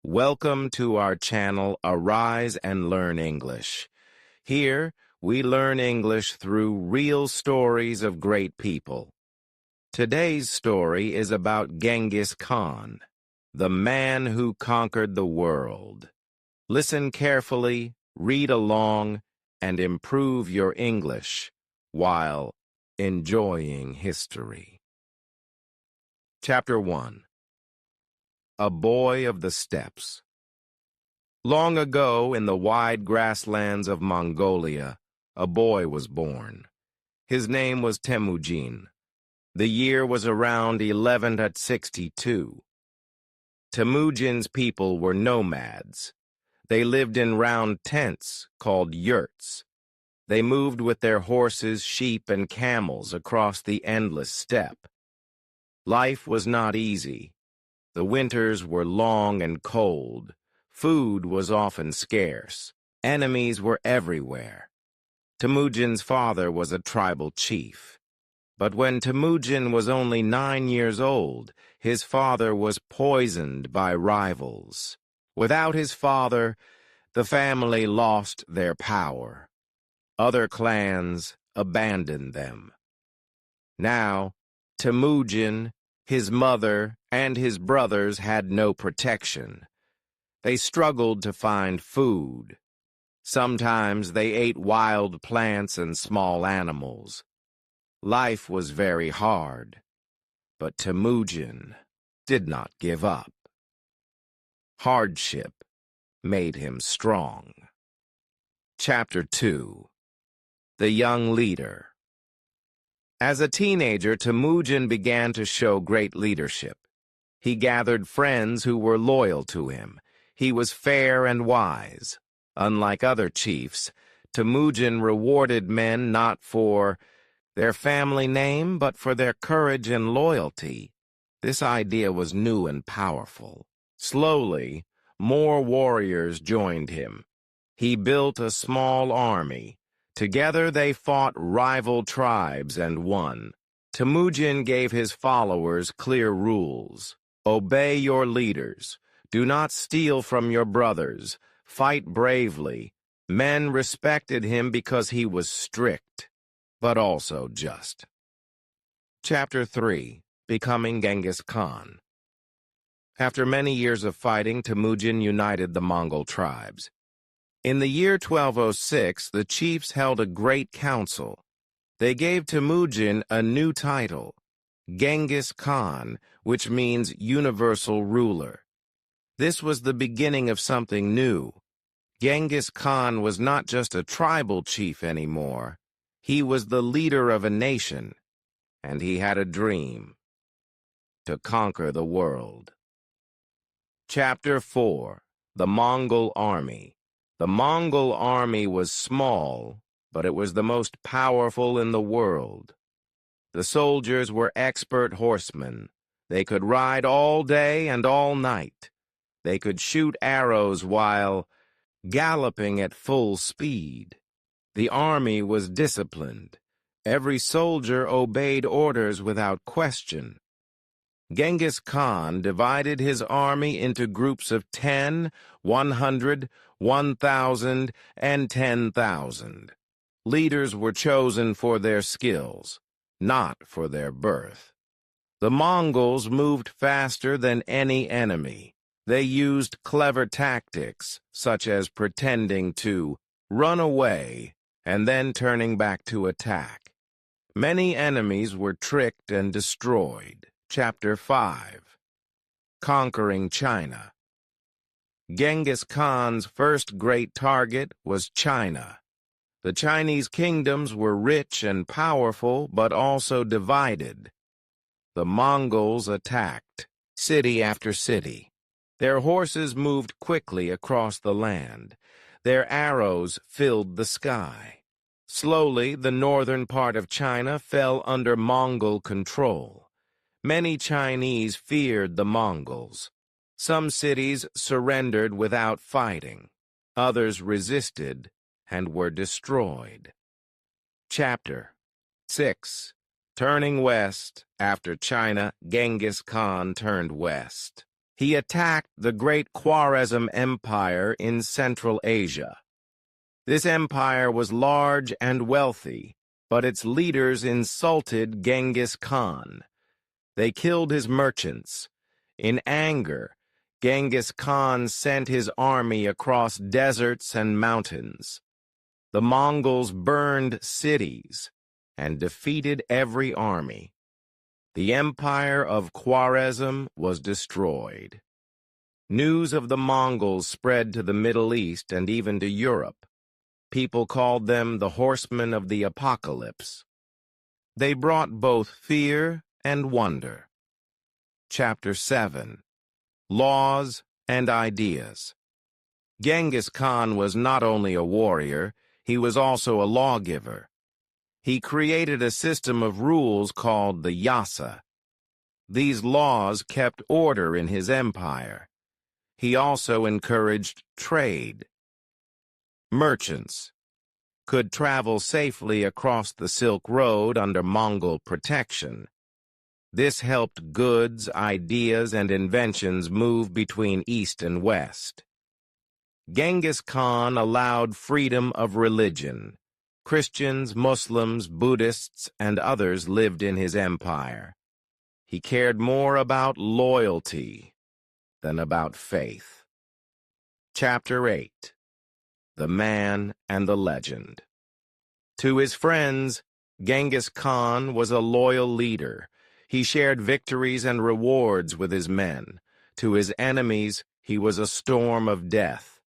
Welcome to our channel, Arise and Learn English. Here, we learn English through real stories of great people. Today's story is about Genghis Khan, the man who conquered the world. Listen carefully, read along, and improve your English while enjoying history. Chapter 1. A Boy of the Steppes. Long ago, in the wide grasslands of Mongolia, a boy was born. His name was Temujin. The year was around 1162. Temujin's people were nomads. They lived in round tents called yurts. They moved with their horses, sheep, and camels across the endless steppe. Life was not easy. The winters were long and cold. Food was often scarce. Enemies were everywhere. Temujin's father was a tribal chief. But when Temujin was only 9 years old, his father was poisoned by rivals. Without his father, the family lost their power. Other clans abandoned them. Now, Temujin, his mother, and his brothers had no protection. They struggled to find food. Sometimes they ate wild plants and small animals. Life was very hard, but Temujin did not give up. Hardship made him strong. Chapter 2. The Young Leader. As a teenager, Temujin began to show great leadership. He gathered friends who were loyal to him. He was fair and wise. Unlike other chiefs, Temujin rewarded men not for their family name, but for their courage and loyalty. This idea was new and powerful. Slowly, more warriors joined him. He built a small army. Together they fought rival tribes and won. Temujin gave his followers clear rules. Obey your leaders. Do not steal from your brothers. Fight bravely. Men respected him because he was strict, but also just. Chapter 3. Becoming Genghis Khan. After many years of fighting, Temujin united the Mongol tribes. In the year 1206, the chiefs held a great council. They gave Temujin a new title, Genghis Khan, which means universal ruler. This was the beginning of something new. Genghis Khan was not just a tribal chief anymore. He was the leader of a nation, and he had a dream: to conquer the world. Chapter 4. The Mongol Army. The Mongol army was small, but it was the most powerful in the world. The soldiers were expert horsemen. They could ride all day and all night. They could shoot arrows while galloping at full speed. The army was disciplined. Every soldier obeyed orders without question. Genghis Khan divided his army into groups of 10, 100, 1,000, and 10,000. Leaders were chosen for their skills, not for their birth. The Mongols moved faster than any enemy. They used clever tactics, such as pretending to run away and then turning back to attack. Many enemies were tricked and destroyed. Chapter 5. Conquering China. Genghis Khan's first great target was China. The Chinese kingdoms were rich and powerful, but also divided. The Mongols attacked, city after city. Their horses moved quickly across the land. Their arrows filled the sky. Slowly, the northern part of China fell under Mongol control. Many Chinese feared the Mongols. Some cities surrendered without fighting. Others resisted and were destroyed. Chapter 6. Turning west. After China, Genghis Khan turned west. He attacked the great Khwarezm Empire in Central Asia. This empire was large and wealthy, but its leaders insulted Genghis Khan. They killed his merchants. In anger, Genghis Khan sent his army across deserts and mountains. The Mongols burned cities and defeated every army. The empire of Khwarezm was destroyed. News of the Mongols spread to the Middle East and even to Europe. People called them the horsemen of the apocalypse. They brought both fear and wonder. Chapter 7. Laws and Ideas. Genghis Khan was not only a warrior, he was also a lawgiver. He created a system of rules called the Yasa. These laws kept order in his empire. He also encouraged trade. Merchants could travel safely across the Silk Road under Mongol protection. This helped goods, ideas, and inventions move between East and West. Genghis Khan allowed freedom of religion. Christians, Muslims, Buddhists, and others lived in his empire. He cared more about loyalty than about faith. Chapter 8. The Man and the Legend. To his friends, Genghis Khan was a loyal leader. He shared victories and rewards with his men. To his enemies, he was a storm of death.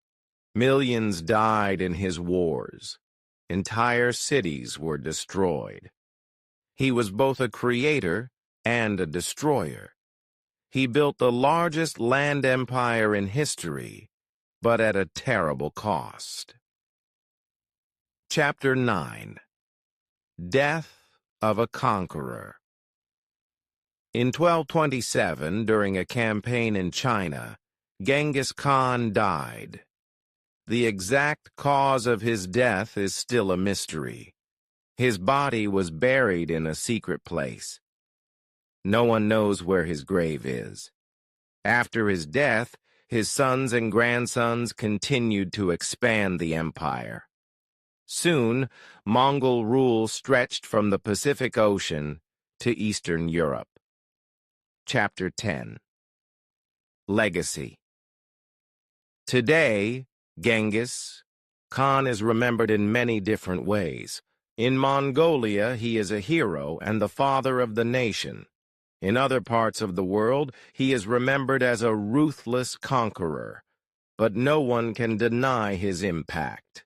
Millions died in his wars. Entire cities were destroyed. He was both a creator and a destroyer. He built the largest land empire in history, but at a terrible cost. Chapter 9. Death of a Conqueror. In 1227, during a campaign in China, Genghis Khan died. The exact cause of his death is still a mystery. His body was buried in a secret place. No one knows where his grave is. After his death, his sons and grandsons continued to expand the empire. Soon, Mongol rule stretched from the Pacific Ocean to Eastern Europe. Chapter 10. Legacy. Today, Genghis Khan is remembered in many different ways. In Mongolia, he is a hero and the father of the nation. In other parts of the world, he is remembered as a ruthless conqueror, but no one can deny his impact.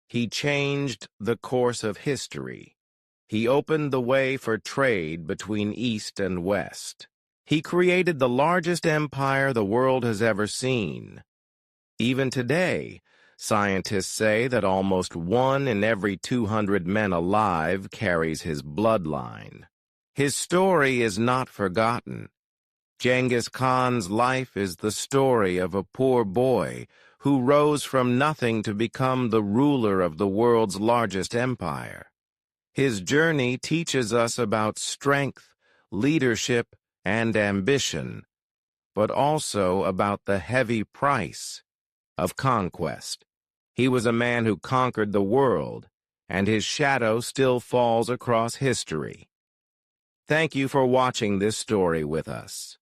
He changed the course of history. He opened the way for trade between East and West. He created the largest empire the world has ever seen. Even today, scientists say that almost 1 in every 200 men alive carries his bloodline. His story is not forgotten. Genghis Khan's life is the story of a poor boy who rose from nothing to become the ruler of the world's largest empire. His journey teaches us about strength, leadership, and ambition, but also about the heavy price of conquest. He was a man who conquered the world, and his shadow still falls across history. Thank you for watching this story with us.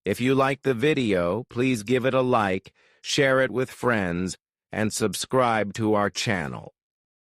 If you liked the video, please give it a like, share it with friends, and subscribe to our channel.